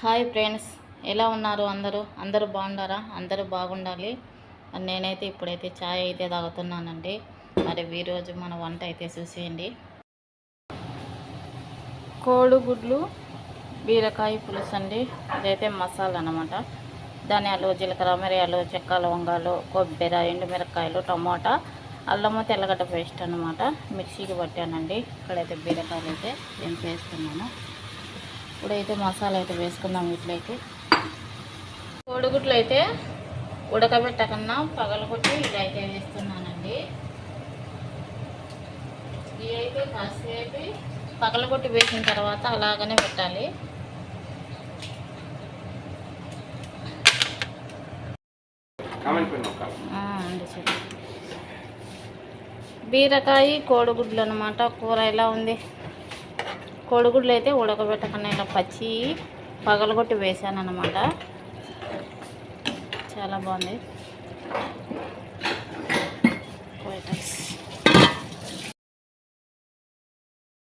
Hi friends, ఎలా ఉన్నారు? అందరూ బాగున్నారా? అందరూ బాగుండాలి. నేనైతే ఇప్పుడైతే ఛాయ్ అయితే తాగుతున్నానండి. మరి ఈరోజు మన వంట అయితే చూసేయండి. కోడిగుడ్లు బీరకాయ పులుసు అండి. ఇదైతే మసాలా అన్నమాట. ధనియాలు, జీలకర్ర, మిరియాలు, చెక్క, లవంగాలు, కొబ్బరి, ఎండుమిరకాయలు, టమోటా, అల్లము, తెల్లగడ్డ పేస్ట్ అన్నమాట. మిక్సీకి పట్టానండి. ఇక్కడైతే బీరకాయలు అయితే నేను వేస్తున్నాను. ఇప్పుడైతే మసాలా అయితే వేసుకుందాం. వీటిలోకి కోడిగుడ్లు అయితే ఉడకబెట్టకన్నా పగలగొట్టి ఇలా అయితే వేస్తున్నానండి. ఇవి అయితే కాసేపు పగలగొట్టి వేసిన తర్వాత అలాగనే పెట్టాలి. బీరకాయ కోడిగుడ్లు అన్నమాట. కూర ఎలా ఉంది? కోడిగుడ్లు అయితే ఉడకబెట్టకన్నా ఇలా పచ్చి పగలగొట్టి వేసాను అన్నమాట. చాలా బాగుంది.